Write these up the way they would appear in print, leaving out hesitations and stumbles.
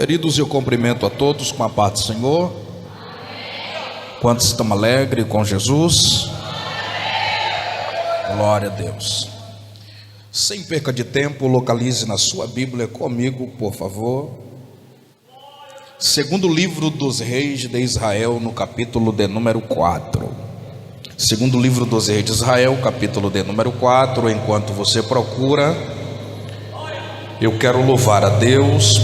Queridos, eu cumprimento a todos com a paz do Senhor. Quantos estão alegres com Jesus? Glória a Deus. Sem perca de tempo, localize na sua Bíblia comigo, por favor. Segundo livro dos reis de Israel, no capítulo de número 4. Segundo livro dos reis de Israel, capítulo de número 4. Enquanto você procura, eu quero louvar a Deus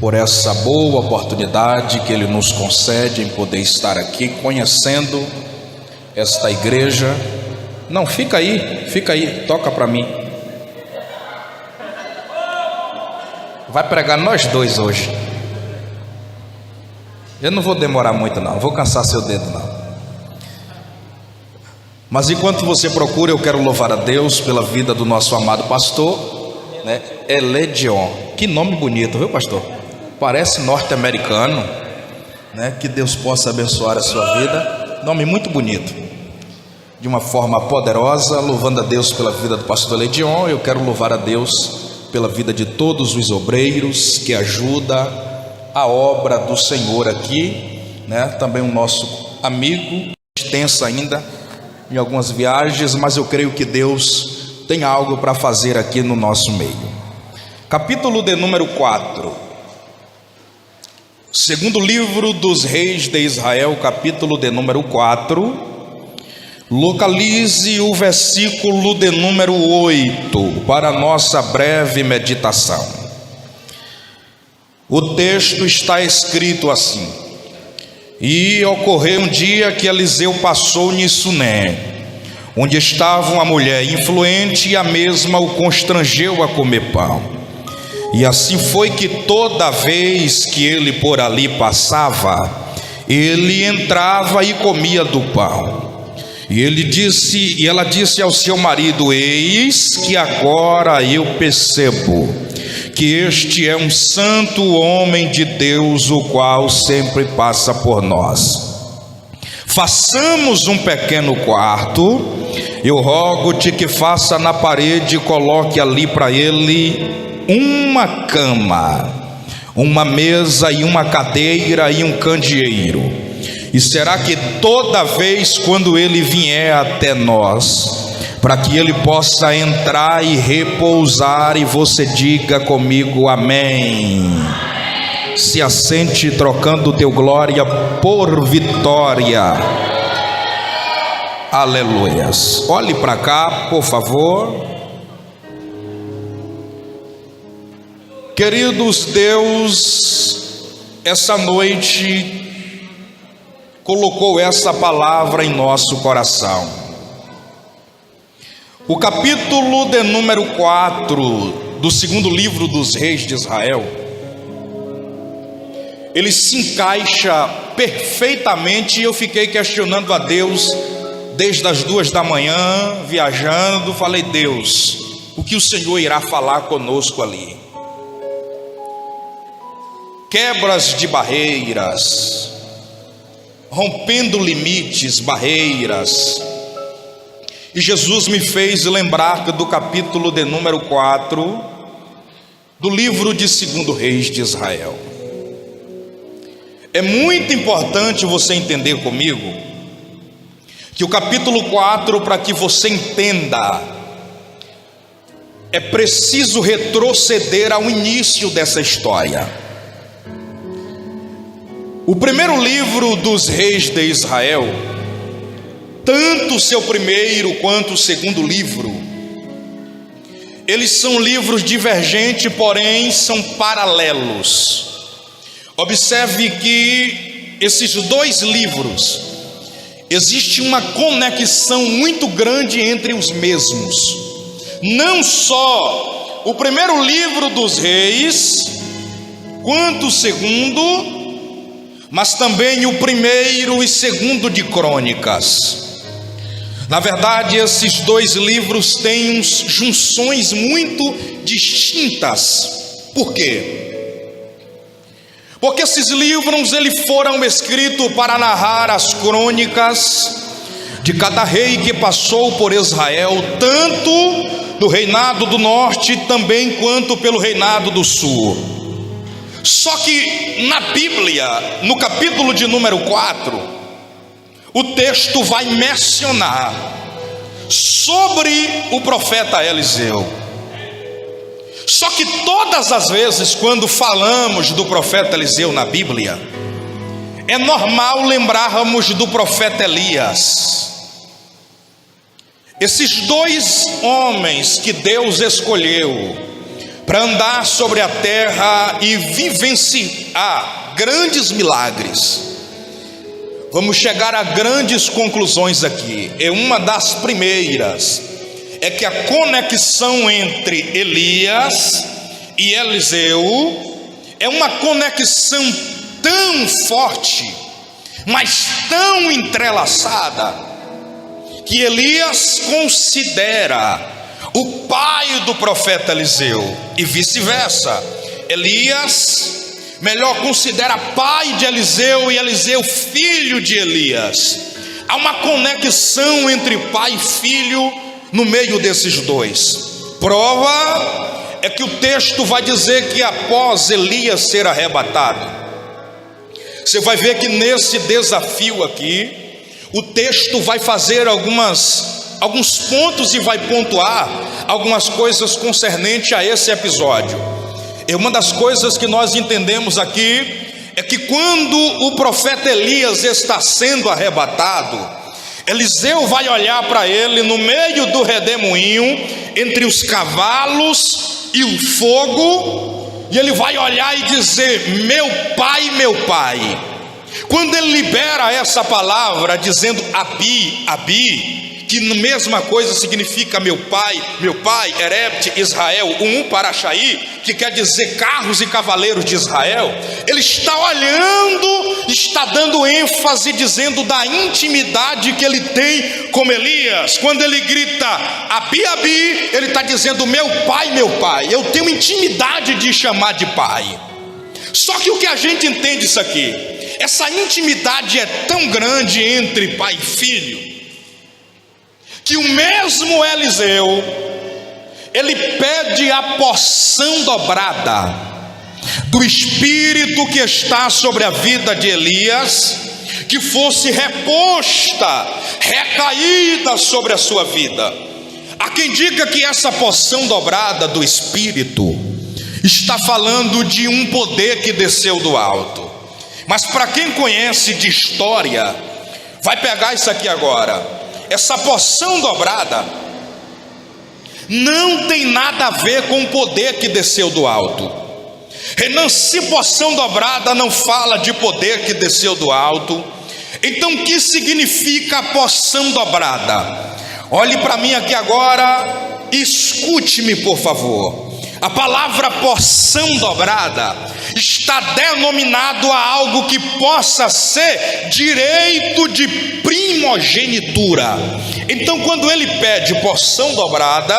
por essa boa oportunidade que Ele nos concede em poder estar aqui conhecendo esta igreja. Não, fica aí, toca para mim. Vai pregar nós dois hoje. Eu não vou demorar muito não, vou cansar seu dedo não. Mas enquanto você procura, eu quero louvar a Deus pela vida do nosso amado pastor, né? Eledion. Que nome bonito, viu, pastor? Parece norte-americano, né? Que Deus possa abençoar a sua vida. Nome muito bonito, de uma forma poderosa. Louvando a Deus pela vida do pastor Eledion. Eu quero louvar a Deus pela vida de todos os obreiros que ajudam a obra do Senhor aqui, né? Também o nosso amigo, extensa ainda em algumas viagens, mas eu creio que Deus tem algo para fazer aqui no nosso meio. Capítulo de número 4. Segundo livro dos reis de Israel, capítulo de número 4, localize o versículo de número 8 para a nossa breve meditação. O texto está escrito assim: E ocorreu um dia que Eliseu passou em Sunem, onde estava uma mulher influente, e a mesma o constrangeu a comer pão. E assim foi que toda vez que ele por ali passava, ele entrava e comia do pão. E ela disse ao seu marido: Eis que agora eu percebo que este é um santo homem de Deus, o qual sempre passa por nós. Façamos um pequeno quarto. Eu rogo-te que faça na parede e coloque ali para ele uma cama, uma mesa e uma cadeira e um candeeiro. E será que toda vez quando ele vier até nós, para que ele possa entrar e repousar, e você diga comigo amém. Se assente, trocando o teu glória por vitória. Aleluias. Olhe para cá, por favor. Queridos, Deus essa noite colocou essa palavra em nosso coração. O capítulo de número 4 do segundo livro dos reis de Israel, ele se encaixa perfeitamente. E eu fiquei questionando a Deus desde as 2 da manhã, viajando. Falei: Deus, o que o Senhor irá falar conosco ali? Quebras de barreiras, rompendo limites, barreiras. E Jesus me fez lembrar do capítulo de número 4 do livro de 2 Reis de Israel. É muito importante você entender comigo que o capítulo 4, para que você entenda, é preciso retroceder ao início dessa história. O primeiro livro dos reis de Israel, tanto o seu primeiro quanto o segundo livro, eles são livros divergentes, porém são paralelos. Observe que esses dois livros, existe uma conexão muito grande entre os mesmos. Não só o primeiro livro dos reis, quanto o segundo, mas também o primeiro e segundo de Crônicas. Na verdade, esses dois livros têm junções muito distintas. Por quê? Porque esses livros eles foram escritos para narrar as crônicas de cada rei que passou por Israel, tanto do reinado do norte também quanto pelo reinado do sul. Só que na Bíblia, no capítulo de número 4, o texto vai mencionar sobre o profeta Eliseu. Só que todas as vezes quando falamos do profeta Eliseu na Bíblia, é normal lembrarmos do profeta Elias. Esses dois homens que Deus escolheu para andar sobre a terra e vivenciar grandes milagres. Vamos chegar a grandes conclusões aqui. Uma das primeiras é que a conexão entre Elias e Eliseu é uma conexão tão forte, mas tão entrelaçada, que Elias considera o pai do profeta Eliseu e vice-versa. Elias melhor considera pai de Eliseu e Eliseu filho de Elias. Há uma conexão entre pai e filho no meio desses dois. Prova é que o texto vai dizer que após Elias ser arrebatado, você vai ver que nesse desafio aqui, o texto vai fazer alguns pontos e vai pontuar algumas coisas concernentes a esse episódio. E uma das coisas que nós entendemos aqui é que quando o profeta Elias está sendo arrebatado, Eliseu vai olhar para ele no meio do redemoinho, entre os cavalos e o fogo, e ele vai olhar e dizer: meu pai, meu pai. Quando ele libera essa palavra dizendo Abi, Abi, que mesma coisa significa meu pai, Erept, Israel, Parashaí, que quer dizer carros e cavaleiros de Israel, ele está olhando, está dando ênfase, dizendo da intimidade que ele tem com Elias. Quando ele grita Abi, Abi, ele está dizendo meu pai, eu tenho intimidade de chamar de pai. Só que o que a gente entende isso aqui, essa intimidade é tão grande entre pai e filho, que o mesmo Eliseu, ele pede a porção dobrada do Espírito que está sobre a vida de Elias, que fosse reposta, recaída sobre a sua vida. Há quem diga que essa porção dobrada do Espírito está falando de um poder que desceu do alto. Mas para quem conhece de história, vai pegar isso aqui agora. Essa porção dobrada não tem nada a ver com o poder que desceu do alto. Se porção dobrada não fala de poder que desceu do alto, então o que significa a porção dobrada? Olhe para mim aqui agora e escute-me, por favor. A palavra porção dobrada está denominado a algo que possa ser direito de primogenitura. Então, quando ele pede porção dobrada,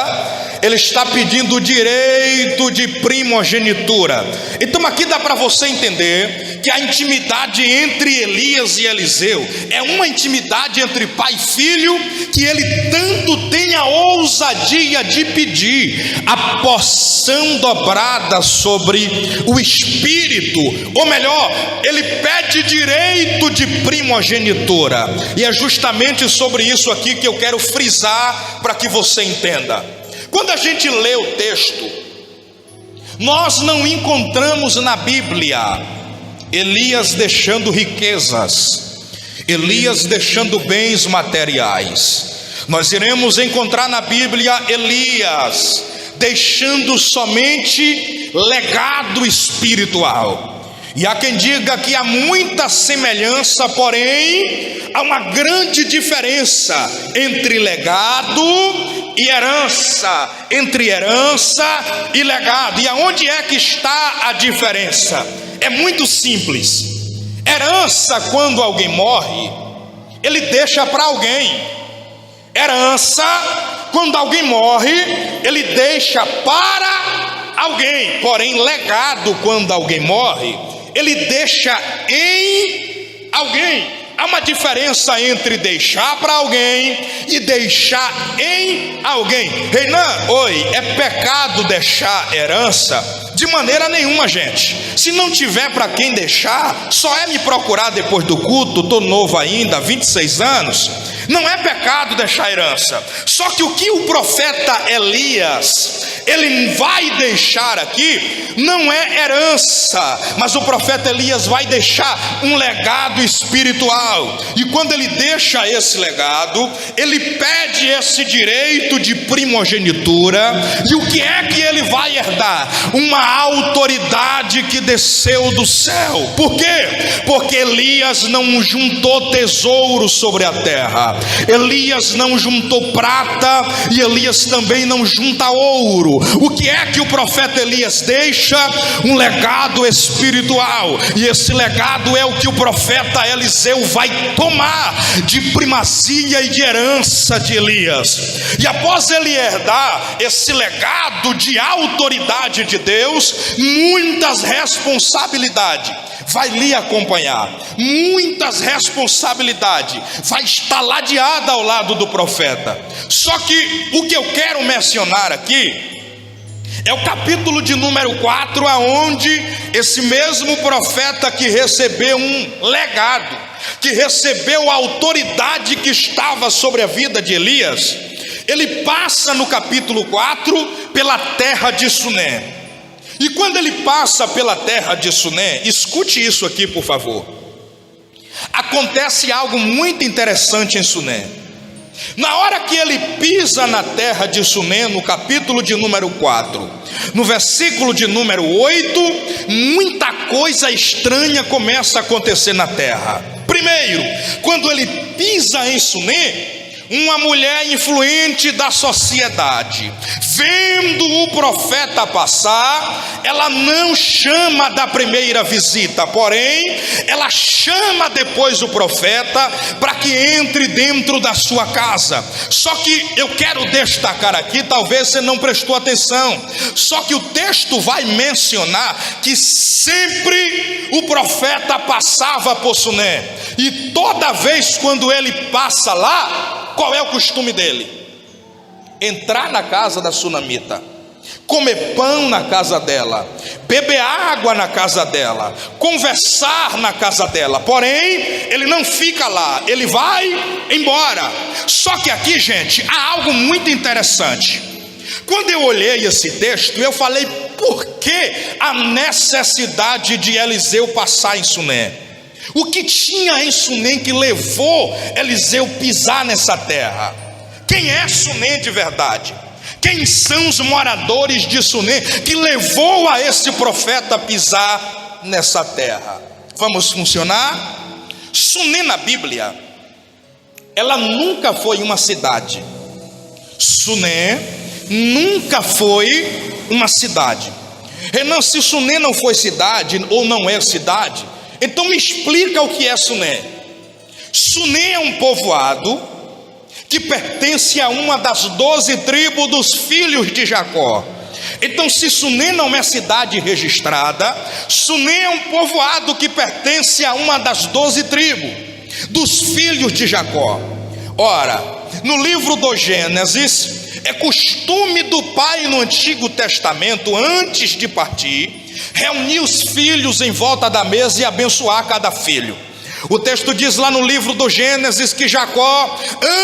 ele está pedindo direito de primogenitura. Então aqui dá para você entender que a intimidade entre Elias e Eliseu é uma intimidade entre pai e filho, que ele tanto tem a ousadia de pedir a porção dobrada sobre o Espírito, ou melhor, ele pede direito de primogenitura. E é justamente sobre isso aqui que eu quero frisar para que você entenda. Quando a gente lê o texto, nós não encontramos na Bíblia Elias deixando riquezas, Elias deixando bens materiais. Nós iremos encontrar na Bíblia Elias deixando somente legado espiritual. E há quem diga que há muita semelhança, porém há uma grande diferença entre legado e herança, entre herança e legado. E aonde é que está a diferença? É muito simples. Herança, quando alguém morre, ele deixa para alguém. Herança, quando alguém morre, ele deixa para alguém. Porém, legado, quando alguém morre, ele deixa em alguém. Há uma diferença entre deixar para alguém e deixar em alguém. Reinan, oi, é pecado deixar herança? De maneira nenhuma, gente. Se não tiver para quem deixar, só é me procurar depois do culto. Estou novo ainda, 26 anos. Não é pecado deixar herança. Só que o que o profeta Elias, ele vai deixar aqui, não é herança, mas o profeta Elias vai deixar um legado espiritual. E quando ele deixa esse legado, ele pede esse direito de primogenitura. E o que é que ele vai herdar? Uma autoridade que desceu do céu. Por quê? Porque Elias não juntou tesouro sobre a terra. Elias não juntou prata e Elias também não junta ouro. O que é que o profeta Elias deixa? Um legado espiritual. E esse legado é o que o profeta Eliseu vai tomar de primazia e de herança de Elias. E após ele herdar esse legado de autoridade de Deus, muitas responsabilidades vai lhe acompanhar, muitas responsabilidades vai estar ladeada ao lado do profeta. Só que o que eu quero mencionar aqui é o capítulo de número 4, aonde esse mesmo profeta que recebeu um legado, que recebeu a autoridade que estava sobre a vida de Elias, ele passa no capítulo 4 pela terra de Sunem. E quando ele passa pela terra de Sunem, escute isso aqui, por favor. Acontece algo muito interessante em Sunem. Na hora que ele pisa na terra de Sunem, no capítulo de número 4, no versículo de número 8, muita coisa estranha começa a acontecer na terra. Primeiro, quando ele pisa em Sunem, uma mulher influente da sociedade, vendo o profeta passar, ela não chama da primeira visita, porém, ela chama depois o profeta para que entre dentro da sua casa. Só que eu quero destacar aqui, talvez você não prestou atenção, só que o texto vai mencionar que sempre o profeta passava por Sunem, e toda vez quando ele passa lá, qual é o costume dele? Entrar na casa da sunamita, comer pão na casa dela, beber água na casa dela, conversar na casa dela. Porém, ele não fica lá, ele vai embora. Só que aqui, gente, há algo muito interessante. Quando eu olhei esse texto, eu falei, por que a necessidade de Eliseu passar em Sunem? O que tinha em Sunem que levou Eliseu pisar nessa terra? Quem é Sunem de verdade? Quem são os moradores de Sunem que levou a esse profeta pisar nessa terra? Vamos funcionar? Sunem na Bíblia, ela nunca foi uma cidade. Sunem nunca foi uma cidade. Renan, se Sunem não foi cidade ou não é cidade, então me explica o que é Sunem. Sunem é um povoado que pertence a uma das 12 tribos dos filhos de Jacó. Então, se Sunem não é cidade registrada, Sunem é um povoado que pertence a uma das 12 tribos dos filhos de Jacó. Ora, no livro do Gênesis, é costume do pai no Antigo Testamento, antes de partir, reunir os filhos em volta da mesa e abençoar cada filho. O texto diz lá no livro do Gênesis que Jacó,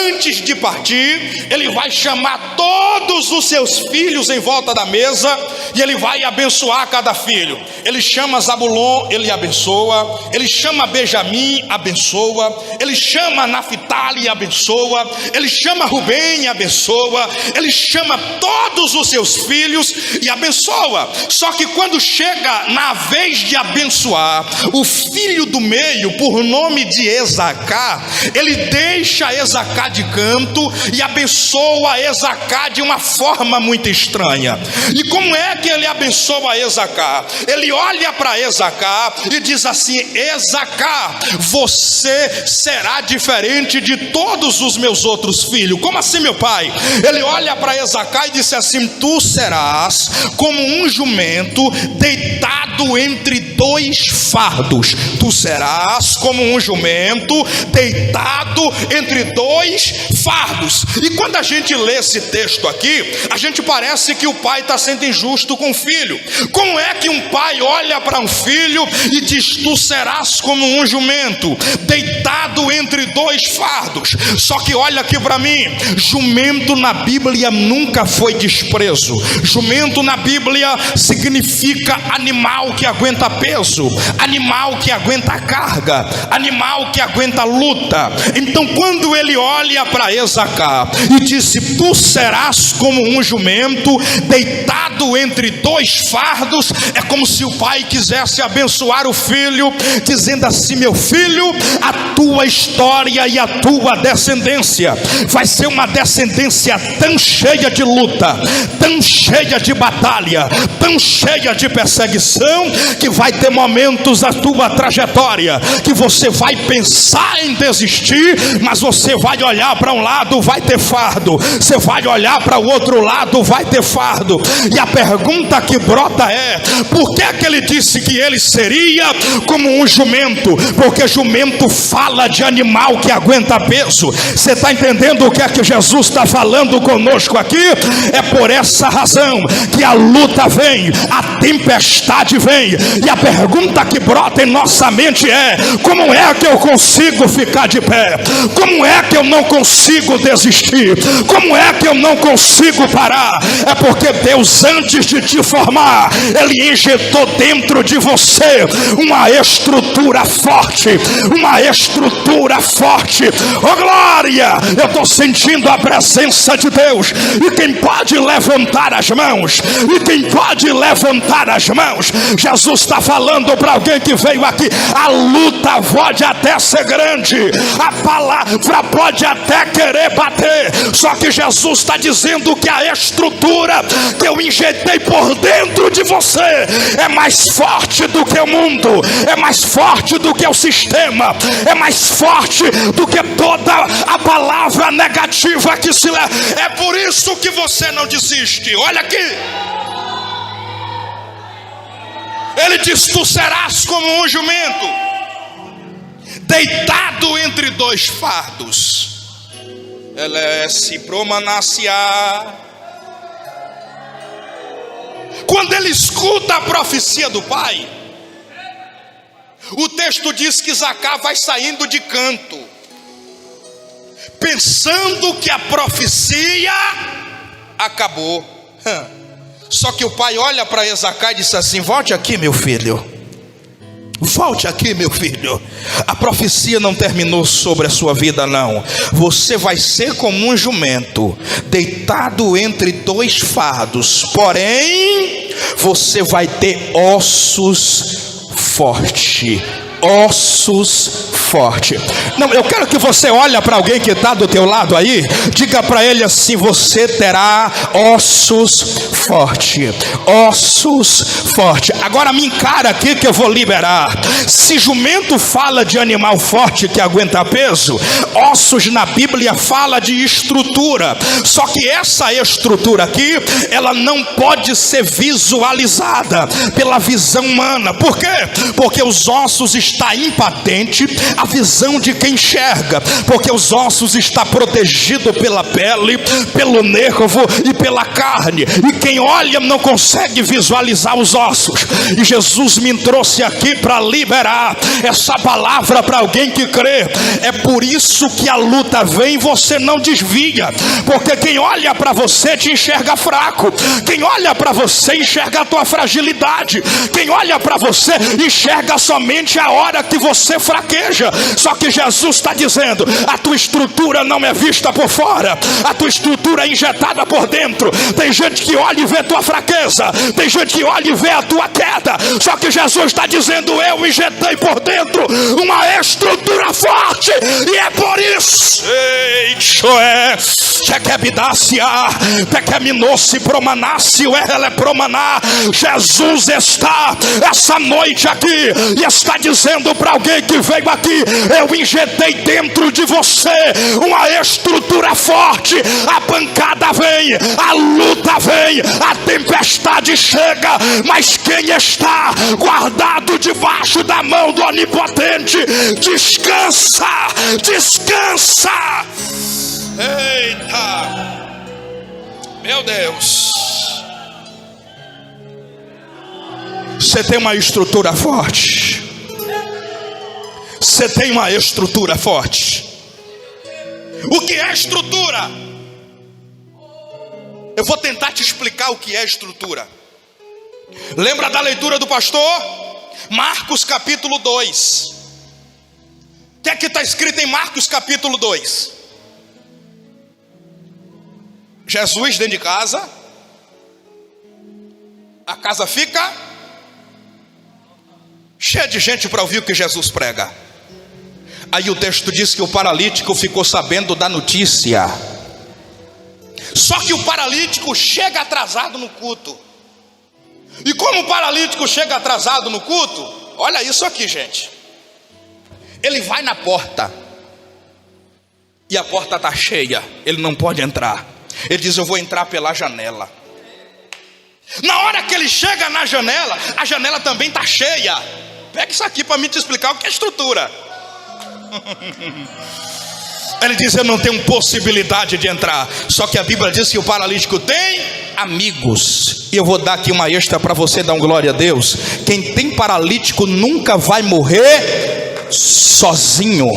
antes de partir, ele vai chamar todos os seus filhos em volta da mesa e ele vai abençoar cada filho. Ele chama Zabulon, ele abençoa. Ele chama Benjamim, abençoa. Ele chama Naphtali, abençoa. Ele chama Rubem, abençoa. Ele chama todos os seus filhos e abençoa. Só que quando chega na vez de abençoar o filho do meio, por nome de Esacar, ele deixa Esacar de canto e abençoa Esacar de uma forma muito estranha. E como é que ele abençoa Esacar? Ele olha para Esacar e diz assim: Esacar, você será diferente de todos os meus outros filhos. Como assim, meu pai? Ele olha para Esacar e disse assim: tu serás como um jumento deitado entre dois fardos. Tu serás como um jumento deitado entre dois fardos. E quando a gente lê esse texto aqui, a gente parece que o pai está sendo injusto com o filho. Como é que um pai olha para um filho e diz: tu serás como um jumento deitado entre dois fardos? Só que olha aqui para mim, jumento na Bíblia nunca foi desprezo. Jumento na Bíblia significa animal que aguenta peso, animal que aguenta carga, animal que aguenta luta. Então quando ele olha para Esacar e disse: tu serás como um jumento deitado entre dois fardos, é como se o pai quisesse abençoar o filho, dizendo assim: meu filho, a tua história e a tua descendência vai ser uma descendência tão cheia de luta, tão cheia de batalha, tão cheia de perseguição, que vai ter momentos da tua trajetória que você vai pensar em desistir, mas você vai olhar para um lado, vai ter fardo, você vai olhar para o outro lado, vai ter fardo. E a pergunta que brota é: por que que ele disse que ele seria como um jumento? Porque jumento fala de animal que aguenta peso. Você está entendendo o que é que Jesus está falando conosco aqui? É por essa razão que a luta vem, a tempestade vem, e a pergunta que brota em nossa mente é: como é que eu consigo ficar de pé? Como é que eu não consigo desistir? Como é que eu não consigo parar? É porque Deus, antes de te formar, Ele injetou dentro de você uma estrutura forte, uma estrutura forte. Oh glória, eu estou sentindo a presença de Deus. E quem pode levantar as mãos? E quem pode levantar as mãos? Jesus está falando para alguém que veio aqui: a luta pode até ser grande, a palavra pode até querer bater, só que Jesus está dizendo que a estrutura que eu injetei por dentro de você é mais forte do que o mundo, é mais forte do que o sistema, é mais forte do que toda a palavra negativa que se leva. É por isso que você não desiste. Olha aqui, ele diz: tu serás como um jumento deitado entre dois fardos. Quando ele escuta a profecia do pai, o texto diz que Esacar vai saindo de canto, pensando que a profecia acabou. Só que o pai olha para Esacar e diz assim: volte aqui, meu filho. Volte aqui, meu filho. A profecia não terminou sobre a sua vida, não. Você vai ser como um jumento deitado entre dois fardos, porém você vai ter ossos fortes. Ossos fortes. Não, eu quero que você olhe para alguém que está do teu lado aí, diga para ele assim: você terá ossos fortes. Ossos fortes. Agora me encara aqui que eu vou liberar. Se jumento fala de animal forte que aguenta peso, ossos na Bíblia fala de estrutura. Só que essa estrutura aqui, ela não pode ser visualizada pela visão humana. Por quê? Porque os ossos está impatente a visão de quem enxerga, porque os ossos está protegido pela pele, pelo nervo e pela carne, e quem olha não consegue visualizar os ossos. E Jesus me trouxe aqui para liberar essa palavra para alguém que crê. É por isso que a luta vem e você não desvia, porque quem olha para você te enxerga fraco, quem olha para você enxerga a tua fragilidade, quem olha para você enxerga somente a hora que você fraqueja. Só que Jesus está dizendo: a tua estrutura não é vista por fora, a tua estrutura é injetada por dentro. Tem gente que olha e vê a tua fraqueza, tem gente que olha e vê a tua queda, só que Jesus está dizendo: eu injetei por dentro uma estrutura forte, e é por isso. Ei, Joé, Chequebidácia, Pequeminossi, Promanasse, Uerle Promaná. Jesus está essa noite aqui e está dizendo para alguém que veio aqui: eu injetei dentro de você uma estrutura forte. A pancada vem, a luta vem, a tempestade chega, mas quem está guardado debaixo da mão do Onipotente, descansa, descansa. Eita, meu Deus. Você tem uma estrutura forte. Você tem uma estrutura forte. O que é estrutura? Eu vou tentar te explicar o que é estrutura. Lembra da leitura do pastor? Marcos capítulo 2. O que é que está escrito em Marcos capítulo 2? Jesus dentro de casa. A casa fica cheia de gente para ouvir o que Jesus prega. Aí o texto diz que o paralítico ficou sabendo da notícia. Só que o paralítico chega atrasado no culto. E como o paralítico chega atrasado no culto, olha isso aqui, gente. Ele vai na porta e a porta está cheia, ele não pode entrar. Ele diz: eu vou entrar pela janela. Na hora que ele chega na janela, a janela também está cheia. Pega isso aqui para mim te explicar o que é estrutura. Ele diz: eu não tenho possibilidade de entrar. Só que a Bíblia diz que o paralítico tem amigos. E eu vou dar aqui uma extra para você dar um glória a Deus. Quem tem paralítico nunca vai morrer sozinho.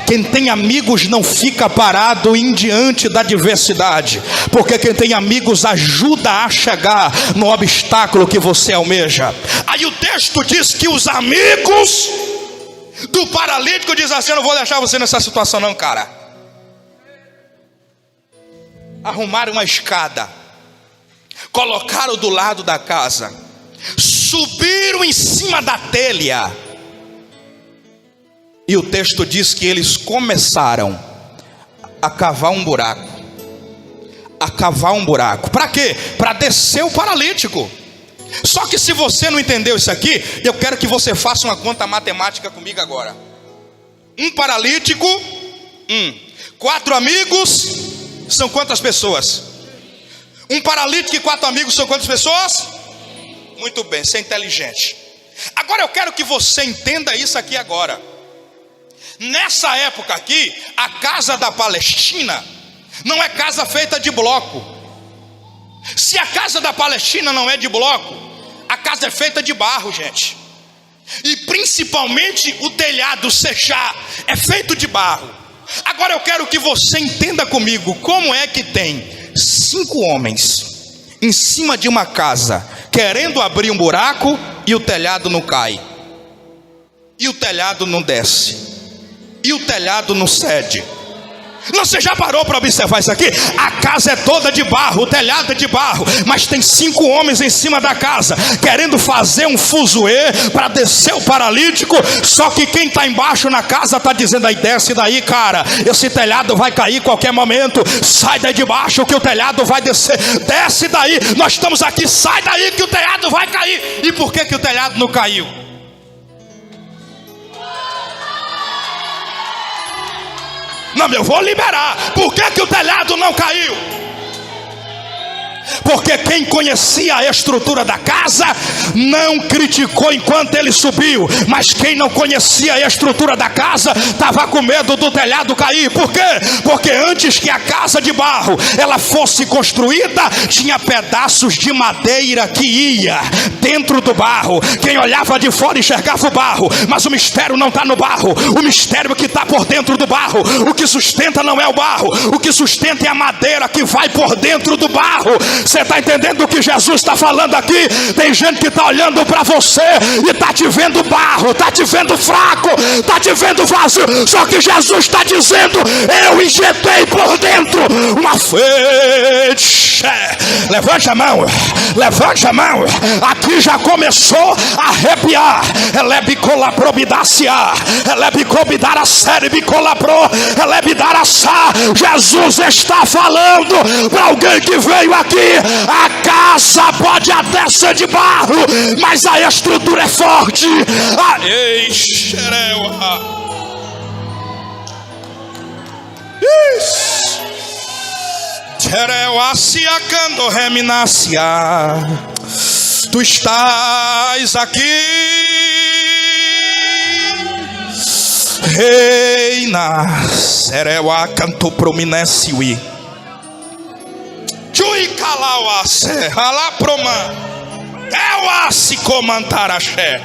Quem tem amigos não fica parado em diante da adversidade, porque quem tem amigos ajuda a chegar no obstáculo que você almeja. Aí o texto diz que os amigos do paralítico diz assim: eu não vou deixar você nessa situação não, cara. Arrumaram uma escada, colocaram do lado da casa, subiram em cima da telha. E o texto diz que eles começaram a cavar um buraco. A cavar um buraco. Para quê? Para descer o paralítico. Só que se você não entendeu isso aqui, eu quero que você faça uma conta matemática comigo agora. Um paralítico, 4 amigos, são quantas pessoas? Um paralítico e 4 amigos são quantas pessoas? Muito bem, você é inteligente. Agora eu quero que você entenda isso aqui agora. Nessa época aqui, a casa da Palestina não é casa feita de bloco. Se a casa da Palestina não é de bloco, a casa é feita de barro, gente. E principalmente o telhado, sechá, é feito de barro. Agora eu quero que você entenda comigo como é que tem 5 homens em cima de uma casa querendo abrir um buraco e o telhado não cai, e o telhado não desce, e o telhado não cede. Você já parou para observar isso aqui? A casa é toda de barro, o telhado é de barro, mas tem 5 homens em cima da casa querendo fazer um fuzuê para descer o paralítico. Só que quem está embaixo na casa está dizendo: aí, desce daí, cara, esse telhado vai cair qualquer momento. Sai daí de baixo que o telhado vai descer. Desce daí, nós estamos aqui, sai daí que o telhado vai cair. E por que o telhado não caiu? Não, eu vou liberar. Por que o telhado não caiu? Porque quem conhecia a estrutura da casa não criticou enquanto ele subiu, mas quem não conhecia a estrutura da casa estava com medo do telhado cair. Por quê? Porque antes que a casa de barro ela fosse construída, tinha pedaços de madeira que ia dentro do barro. Quem olhava de fora enxergava o barro, mas o mistério não está no barro. O mistério que está por dentro do barro. O que sustenta não é o barro, o que sustenta é a madeira que vai por dentro do barro. Você está entendendo o que Jesus está falando aqui? Tem gente que está olhando para você e está te vendo barro, está te vendo fraco, está te vendo vazio. Só que Jesus está dizendo: eu injetei por dentro uma fé. Levante a mão, levante a mão. Aqui já começou a arrepiar. Jesus está falando para alguém que veio aqui: a casa pode até ser de barro, mas a estrutura é forte. Ei, tu estás aqui, reina. Serewa canto promineciwi. Chui calauase, ala proma. Ewa se comantaraxé.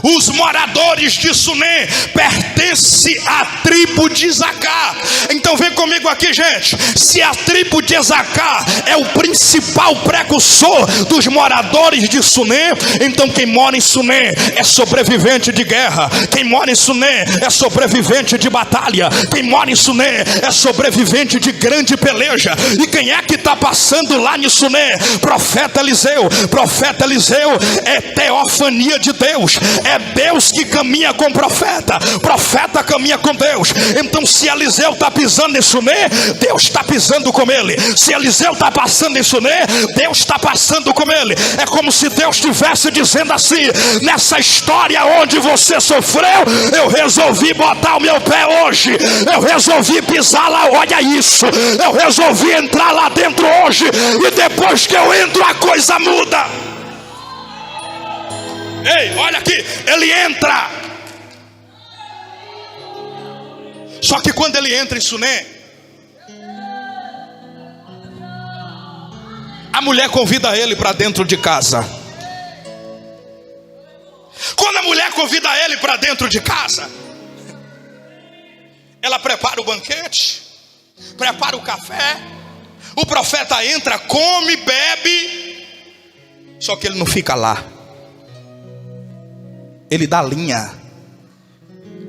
Os moradores de Sunem pertencem à tribo de Isacar. Então vem comigo aqui, gente. Se a tribo de Isacar é o principal precursor dos moradores de Sunem, então quem mora em Sunem é sobrevivente de guerra. Quem mora em Sunem é sobrevivente de batalha. Quem mora em Sunem é sobrevivente de grande peleja. E quem é que está passando lá em Sunem? Profeta Eliseu. Profeta Eliseu é teofania de Deus. É Deus que caminha com o profeta. Profeta caminha com Deus. Então se Eliseu está pisando em Sunem, Deus está pisando com ele. Se Eliseu está passando em Sunem, Deus está passando com ele. É como se Deus estivesse dizendo assim: nessa história onde você sofreu, eu resolvi botar o meu pé hoje. Eu resolvi pisar lá, olha isso. Eu resolvi entrar lá dentro hoje. E depois que eu entro, a coisa muda. Ei, olha aqui, ele entra. Só que quando ele entra em Sunem, a mulher convida ele para dentro de casa. Quando a mulher convida ele para dentro de casa, ela prepara o banquete, prepara o café. O profeta entra, come, bebe. Só que ele não fica lá. Ele dá linha.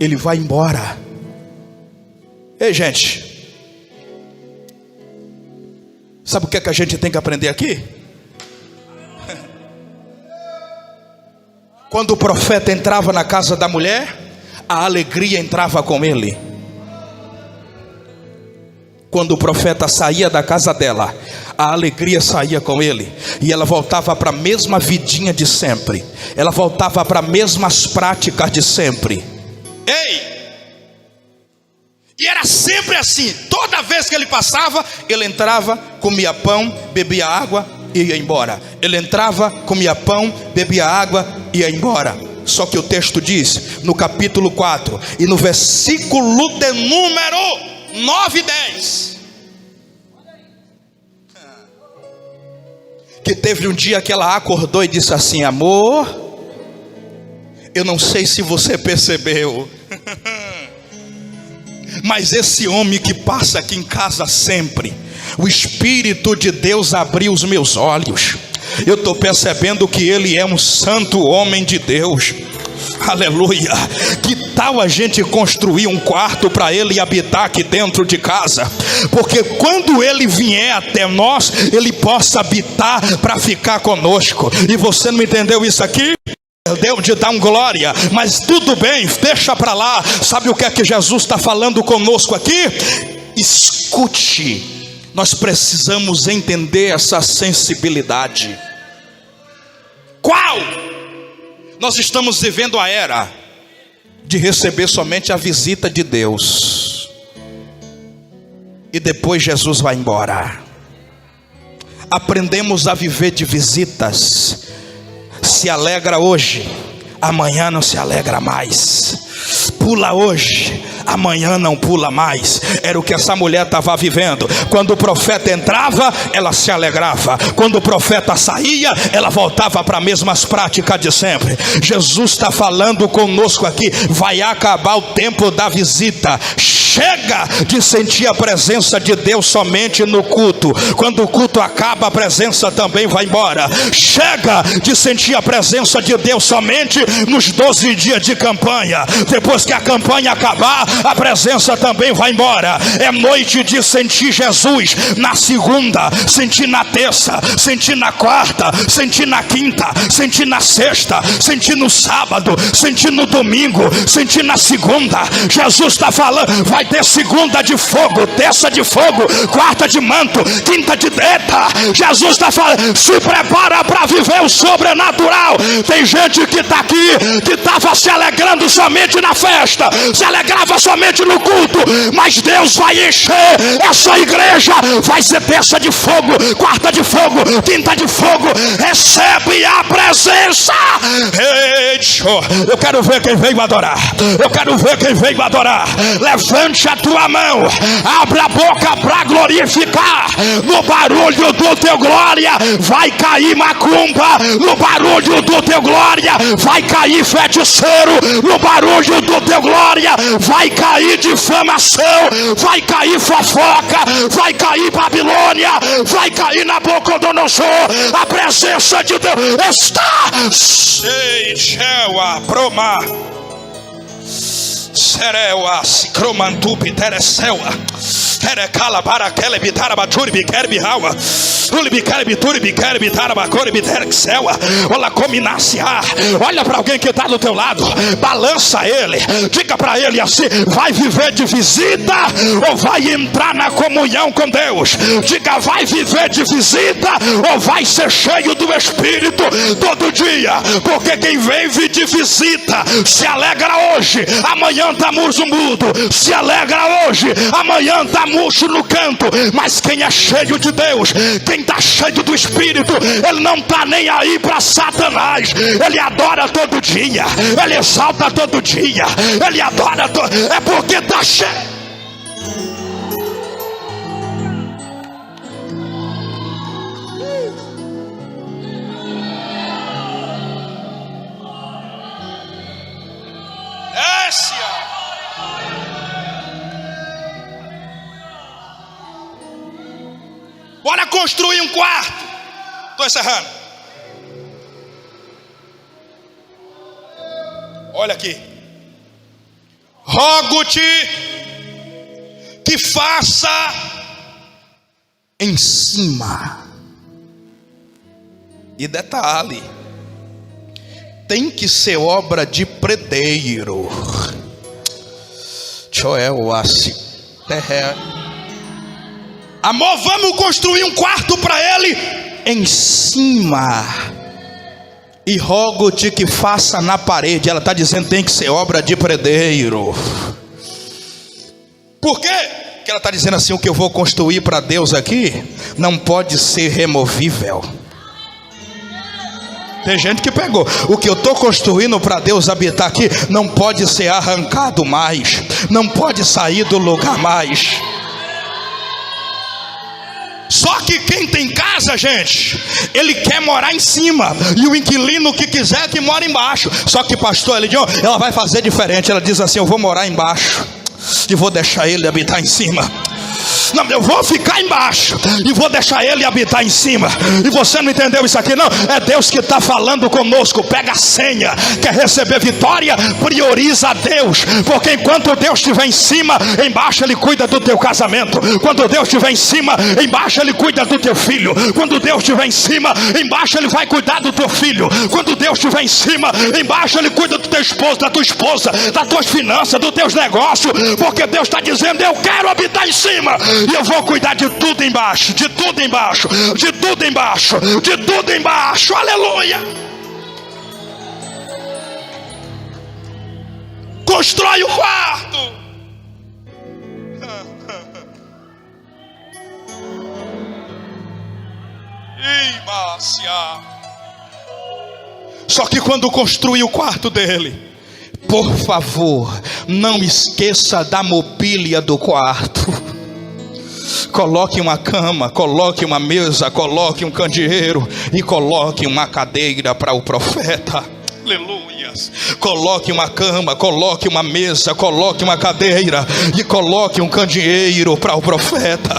Ele vai embora. Ei, gente, sabe o que é que a gente tem que aprender aqui? Quando o profeta entrava na casa da mulher, a alegria entrava com ele. Quando o profeta saía da casa dela, a alegria saía com ele. E ela voltava para a mesma vidinha de sempre. Ela voltava para as mesmas práticas de sempre. Ei! E era sempre assim. Toda vez que ele passava, ele entrava, comia pão, bebia água e ia embora. Ele entrava, comia pão, bebia água e ia embora. Só que o texto diz, no capítulo 4 e no versículo de número 9 e 10, que teve um dia que ela acordou e disse assim: amor, eu não sei se você percebeu, mas esse homem que passa aqui em casa sempre, o Espírito de Deus abriu os meus olhos. Eu estou percebendo que ele é um santo homem de Deus. Aleluia. Que tal a gente construir um quarto para ele habitar aqui dentro de casa? Porque quando ele vier até nós, ele possa habitar para ficar conosco. E você não entendeu isso aqui? Deus te dá um glória, mas tudo bem, deixa para lá. Sabe o que é que Jesus está falando conosco aqui? Escute. Nós precisamos entender essa sensibilidade. Qual? Nós estamos vivendo a era de receber somente a visita de Deus, e depois Jesus vai embora. Aprendemos a viver de visitas. Se alegra hoje, amanhã não se alegra mais. Pula hoje, amanhã não pula mais. Era o que essa mulher estava vivendo. Quando o profeta entrava, ela se alegrava. Quando o profeta saía, ela voltava para as mesmas práticas de sempre. Jesus está falando conosco aqui. Vai acabar o tempo da visita. Chega de sentir a presença de Deus somente no culto. Quando o culto acaba, a presença também vai embora. Chega de sentir a presença de Deus somente nos 12 dias de campanha. Depois que a campanha acabar, a presença também vai embora. É noite de sentir Jesus na segunda, sentir na terça, sentir na quarta, sentir na quinta, sentir na sexta, sentir no sábado, sentir no domingo, sentir na segunda. Jesus está falando, vai ter segunda de fogo, terça de fogo, quarta de manto, quinta de deta. Jesus está falando, se prepara para viver o sobrenatural. Tem gente que está aqui, que estava se alegrando somente na festa, se alegrava somente no culto, mas Deus vai encher essa igreja. Vai ser terça de fogo, quarta de fogo, quinta de fogo. Recebe a presença. Eu quero ver quem veio adorar. Eu quero ver quem veio adorar. Levante a tua mão, abre a boca para glorificar. No barulho do teu glória vai cair macumba. No barulho do teu glória vai cair feiticeiro. No barulho do teu glória vai cair difamação, vai cair fofoca, vai cair Babilônia, vai cair Nabucodonosor. A presença de Deus está. Serewa, Sicromantupi, Teresewa, Terecala, Baracele, Bitarabaturi, Bikerbi, Hawa, Ulibikerbi, Turibi, Kerbi, Tarabacori, Biterexewa, Olha, Cominacia. Olha para alguém que está do teu lado, balança ele, diga para ele assim: vai viver de visita ou vai entrar na comunhão com Deus? Diga, vai viver de visita ou vai ser cheio do Espírito todo dia? Porque quem vive de visita se alegra hoje, amanhã está murcho mudo, se alegra hoje, amanhã está murcho no canto. Mas quem é cheio de Deus, quem está cheio do Espírito, ele não está nem aí para Satanás. Ele adora todo dia, ele exalta todo dia, ele adora é porque está cheio. Bora construir um quarto. Estou encerrando. Olha aqui. Rogo-te que faça em cima. E detalhe, tem que ser obra de predeiro. Amor, vamos construir um quarto para ele em cima. E rogo-te que faça na parede. Ela está dizendo tem que ser obra de predeiro. Por quê? Porque ela está dizendo assim: o que eu vou construir para Deus aqui não pode ser removível. Tem gente que pegou. O que eu estou construindo para Deus habitar aqui não pode ser arrancado mais, não pode sair do lugar mais. Só que quem tem casa, gente, ele quer morar em cima, e o inquilino que quiser que mora embaixo. Só que pastor Elidion, ela vai fazer diferente. Ela diz assim: eu vou morar embaixo e vou deixar ele habitar em cima. Não, eu vou ficar embaixo e vou deixar ele habitar em cima. E você não entendeu isso aqui não? É Deus que está falando conosco. Pega a senha. Quer receber vitória? Prioriza a Deus. Porque enquanto Deus estiver em cima, embaixo ele cuida do teu casamento. Quando Deus estiver em cima, embaixo ele cuida do teu filho. Quando Deus estiver em cima, embaixo ele vai cuidar do teu filho. Quando Deus estiver em cima, embaixo ele cuida do teu esposo, da tua esposa, das tuas finanças, dos teus negócios. Porque Deus está dizendo: eu quero habitar em cima, e eu vou cuidar de tudo embaixo, de tudo embaixo, de tudo embaixo, de tudo embaixo. Aleluia. Constrói o quarto. Só que quando construir o quarto dele, por favor, não esqueça da mobília do quarto. Coloque uma cama, coloque uma mesa, coloque um candeeiro e coloque uma cadeira para o profeta. Aleluias. Coloque uma cama, coloque uma mesa, coloque uma cadeira e coloque um candeeiro para o profeta.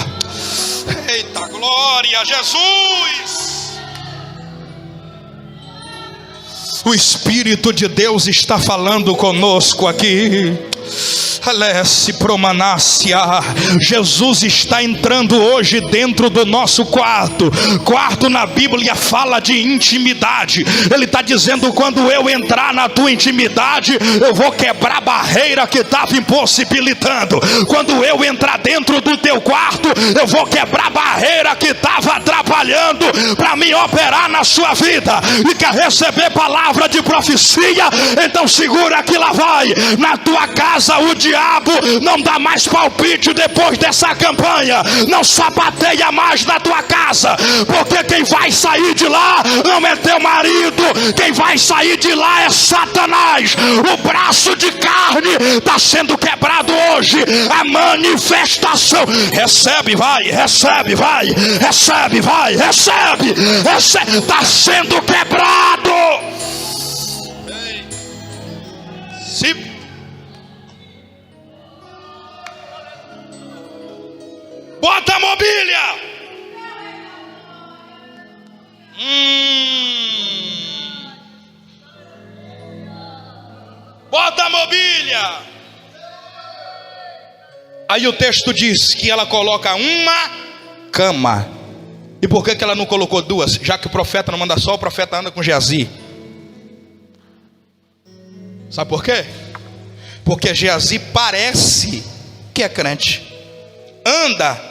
Eita glória a Jesus! O Espírito de Deus está falando conosco aqui. Alesse promanácia. Jesus está entrando hoje dentro do nosso quarto. Quarto na Bíblia fala de intimidade. Ele está dizendo: quando eu entrar na tua intimidade, eu vou quebrar a barreira que estava impossibilitando. Quando eu entrar dentro do teu quarto, eu vou quebrar a barreira que estava atrapalhando para me operar na sua vida. E quer receber palavra de profecia? Então segura que lá vai. Na tua casa o diabo não dá mais palpite depois dessa campanha. Não sapateia mais na tua casa, porque quem vai sair de lá não é teu marido. Quem vai sair de lá é Satanás. O braço de carne está sendo quebrado hoje. A manifestação. Recebe, vai, recebe, vai, recebe, vai, recebe, recebe. Está sendo quebrado. Se bota a mobília. Bota a mobília. Aí o texto diz que ela coloca uma cama. E por que ela não colocou duas? Já que o profeta não manda só, o profeta anda com Geazi. Sabe por quê? Porque Geazi parece que é crente, anda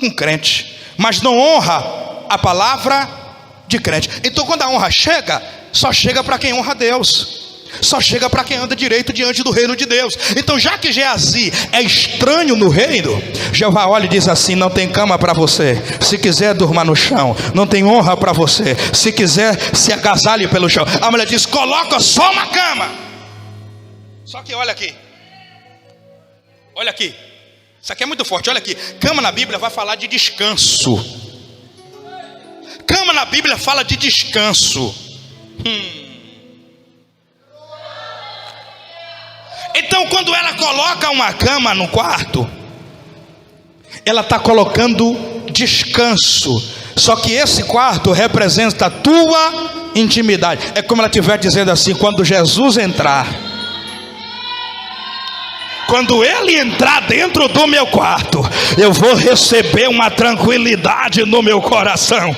com crente, mas não honra a palavra de crente. Então quando a honra chega, só chega para quem honra Deus. Só chega para quem anda direito diante do reino de Deus. Então já que Geazi é estranho no reino, Jeová olha e diz assim: não tem cama para você, se quiser durma no chão. Não tem honra para você, se quiser se agasalhe pelo chão. A mulher diz: coloca só uma cama. Só que olha aqui, olha aqui, isso aqui é muito forte, olha aqui. Cama na Bíblia vai falar de descanso. Cama na Bíblia fala de descanso. Então quando ela coloca uma cama no quarto, ela está colocando descanso. Só que esse quarto representa a tua intimidade. É como ela estiver dizendo assim: quando Jesus entrar, quando ele entrar dentro do meu quarto, eu vou receber uma tranquilidade no meu coração.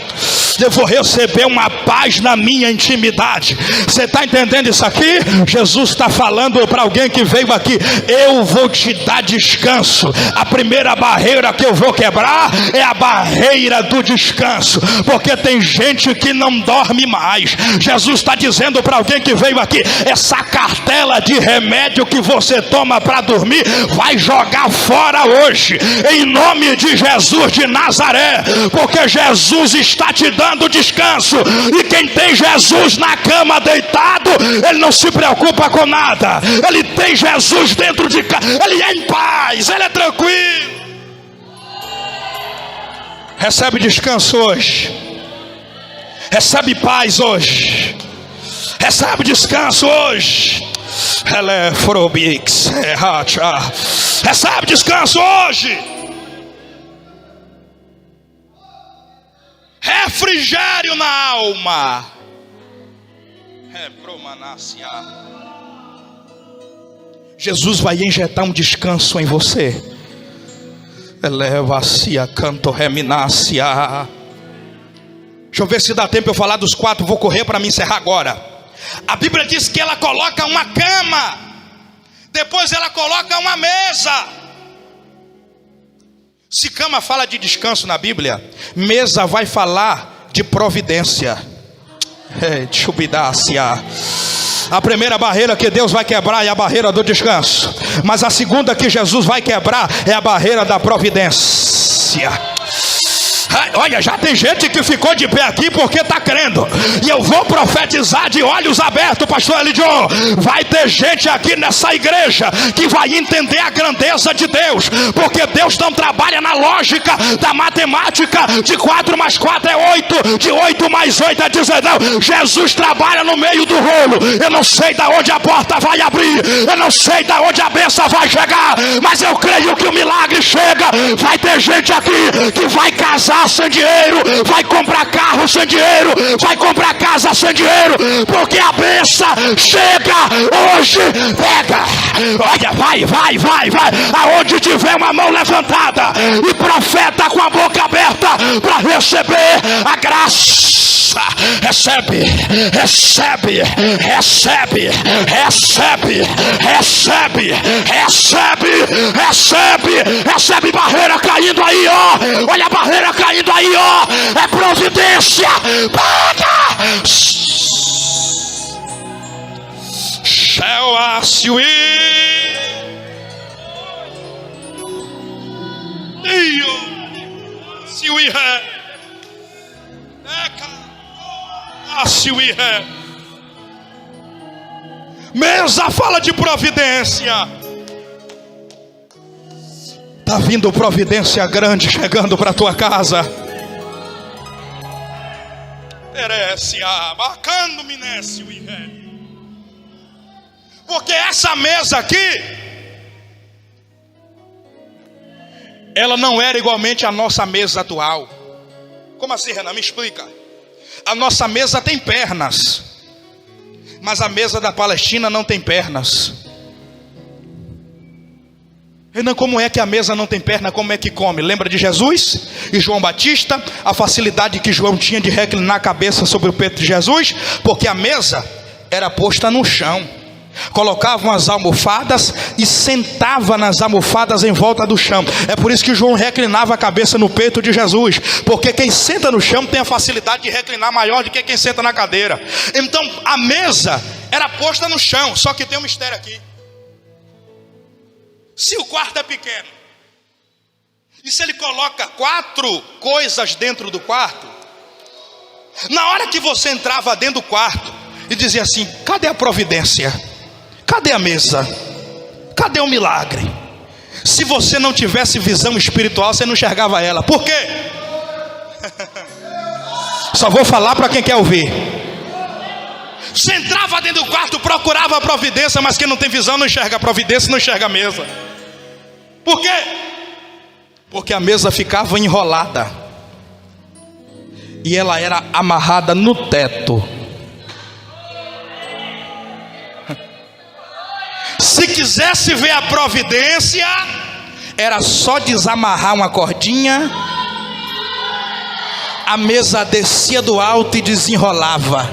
Eu vou receber uma paz na minha intimidade. Você está entendendo isso aqui? Jesus está falando para alguém que veio aqui: eu vou te dar descanso. A primeira barreira que eu vou quebrar é a barreira do descanso, porque tem gente que não dorme mais. Jesus está dizendo para alguém que veio aqui: essa cartela de remédio que você toma para dormir, vai jogar fora hoje, em nome de Jesus de Nazaré, porque Jesus está te dando descanso. E quem tem Jesus na cama deitado, ele não se preocupa com nada. Ele tem Jesus dentro de casa, ele é em paz, ele é tranquilo. Recebe descanso hoje, recebe paz hoje, recebe descanso hoje. Recebe descanso hoje. Refrigério na alma. Jesus vai injetar um descanso em você. Eleva-se, canto reminácia. Deixa eu ver se dá tempo eu falar dos 4. Vou correr para me encerrar agora. A Bíblia diz que ela coloca uma cama, depois ela coloca uma mesa. Se cama fala de descanso na Bíblia, mesa vai falar de providência. A primeira barreira que Deus vai quebrar é a barreira do descanso, mas a segunda que Jesus vai quebrar é a barreira da providência. Olha, já tem gente que ficou de pé aqui porque está crendo. E eu vou profetizar de olhos abertos, pastor Elidio. Vai ter gente aqui nessa igreja que vai entender a grandeza de Deus. Porque Deus não trabalha na lógica da matemática de 4 mais 4 é 8, de 8 mais 8 é 19. Jesus trabalha no meio do rolo. Eu não sei de onde a porta vai abrir, eu não sei de onde a bênção vai chegar, mas eu creio que o milagre chega. Vai ter gente aqui que vai casar sem dinheiro, vai comprar carro sem dinheiro, vai comprar casa sem dinheiro, porque a bênção chega hoje. Pega, olha, vai, aonde tiver uma mão levantada e profeta com a boca aberta para receber a graça. Recebe, recebe, recebe, recebe, recebe, recebe, recebe, recebe. Barreira caindo aí, ó. Olha a barreira caindo aí, ó. É providência. Paga. Shall ask you se we have. Mesa fala de providência. Tá vindo providência grande chegando para tua casa. Porque essa mesa aqui, ela não era igualmente a nossa mesa atual. Como assim, Renan? Me explica. A nossa mesa tem pernas, mas a mesa da Palestina não tem pernas. Renan, como é que a mesa não tem perna? Como é que come? Lembra de Jesus e João Batista? A facilidade que João tinha de reclinar a cabeça sobre o peito de Jesus? Porque a mesa era posta no chão. Colocavam as almofadas e sentava nas almofadas em volta do chão. É por isso que João reclinava a cabeça no peito de Jesus, porque quem senta no chão tem a facilidade de reclinar maior do que quem senta na cadeira. Então a mesa era posta no chão. Só que tem um mistério aqui. Se o quarto é pequeno, e se ele coloca 4 coisas dentro do quarto, na hora que você entrava dentro do quarto e dizia assim: cadê a providência? Cadê a mesa? Cadê o milagre? Se você não tivesse visão espiritual, você não enxergava ela. Por quê? Só vou falar para quem quer ouvir. Você entrava dentro do quarto, procurava a providência, mas quem não tem visão não enxerga a providência, não enxerga a mesa. Por quê? Porque a mesa ficava enrolada e ela era amarrada no teto. Se quisesse ver a providência, era só desamarrar uma cordinha, a mesa descia do alto e desenrolava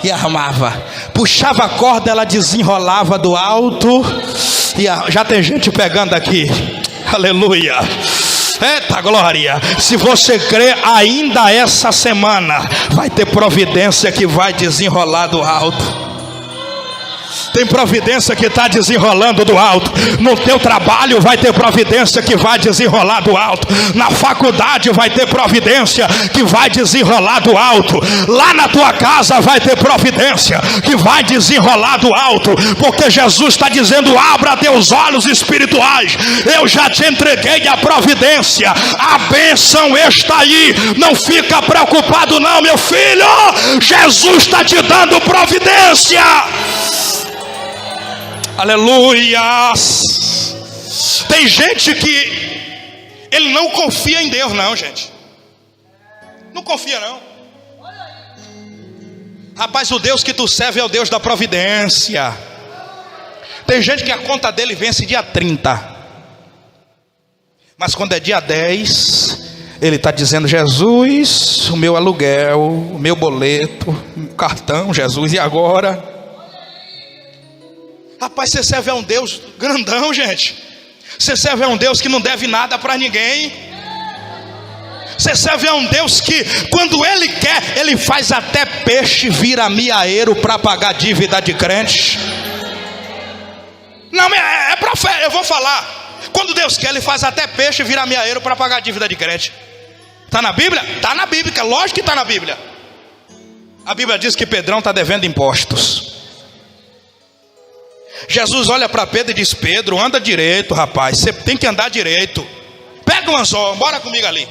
e armava. Puxava a corda, ela desenrolava do alto e já tem gente pegando aqui. Aleluia. Eita glória. Se você crê, ainda essa semana vai ter providência que vai desenrolar do alto. Tem providência que está desenrolando do alto. No teu trabalho vai ter providência que vai desenrolar do alto. Na faculdade vai ter providência que vai desenrolar do alto. Lá na tua casa vai ter providência que vai desenrolar do alto. Porque Jesus está dizendo: abra teus olhos espirituais. Eu já te entreguei a providência. A bênção está aí. Não fica preocupado não, meu filho. Jesus está te dando providência. Aleluia. Tem gente que ele não confia em Deus não, gente. Não confia não. Rapaz, o Deus que tu serve é o Deus da providência. Tem gente que a conta dele vence dia 30, mas quando é dia 10, ele está dizendo: Jesus, o meu aluguel, o meu boleto, o cartão, Jesus, e agora? Rapaz, você serve a um Deus grandão, gente. Você serve a um Deus que não deve nada para ninguém. Você serve a um Deus que, quando Ele quer, Ele faz até peixe virar miaeiro para pagar dívida de crente. Não, é profeta, eu vou falar. Quando Deus quer, Ele faz até peixe virar miaeiro para pagar dívida de crente. Está na Bíblia? Está na Bíblia, lógico que está na Bíblia. A Bíblia diz que Pedrão está devendo impostos. Jesus olha para Pedro e diz: Pedro, anda direito, rapaz, você tem que andar direito. Pega um anzol, bora comigo ali.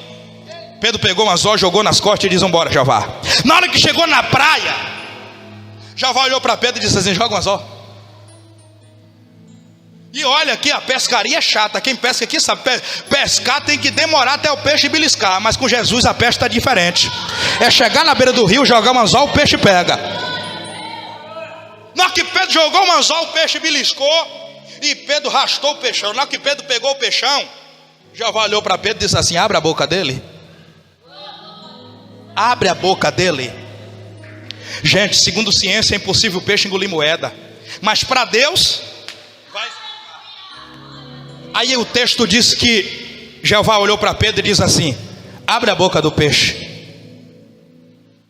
Pedro pegou um anzol, jogou nas costas e diz: vambora, Jeová. Na hora que chegou na praia, Jeová olhou para Pedro e disse assim: joga um anzol. E olha aqui, a pescaria é chata. Quem pesca aqui sabe, pescar tem que demorar até o peixe beliscar. Mas com Jesus a pesca está diferente. É chegar na beira do rio, jogar um anzol, o peixe pega. Na hora que Pedro jogou o anzol, o peixe beliscou e Pedro rastou o peixão. Na hora que Pedro pegou o peixão, Jeová olhou para Pedro e disse assim: abre a boca dele. Abre a boca dele. Gente, segundo ciência é impossível o peixe engolir moeda, mas para Deus vai. Aí o texto diz que Jeová olhou para Pedro e diz assim: abre a boca do peixe.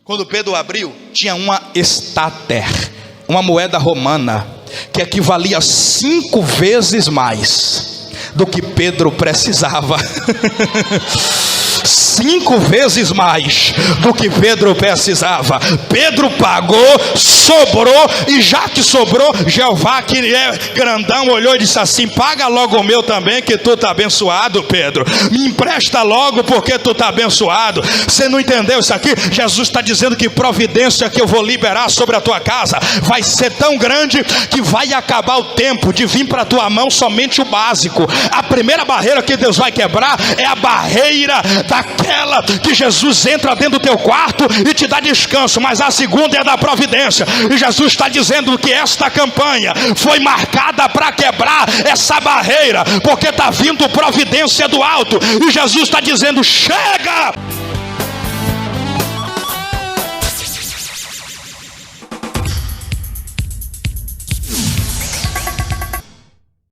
Quando Pedro abriu, tinha uma estáter, uma moeda romana, que equivalia a 5 vezes mais do que Pedro precisava. 5 vezes mais do que Pedro precisava. Pedro pagou, sobrou, e já que sobrou, Jeová, que é grandão, olhou e disse assim: paga logo o meu também, que tu está abençoado, Pedro. Me empresta logo, porque tu está abençoado. Você não entendeu isso aqui? Jesus está dizendo que providência que eu vou liberar sobre a tua casa vai ser tão grande que vai acabar o tempo de vir para a tua mão somente o básico. A primeira barreira que Deus vai quebrar é a barreira daquela que Jesus entra dentro do teu quarto e te dá descanso, mas a segunda é da providência. E Jesus está dizendo que esta campanha foi marcada para quebrar essa barreira, porque está vindo providência do alto. E Jesus está dizendo: chega!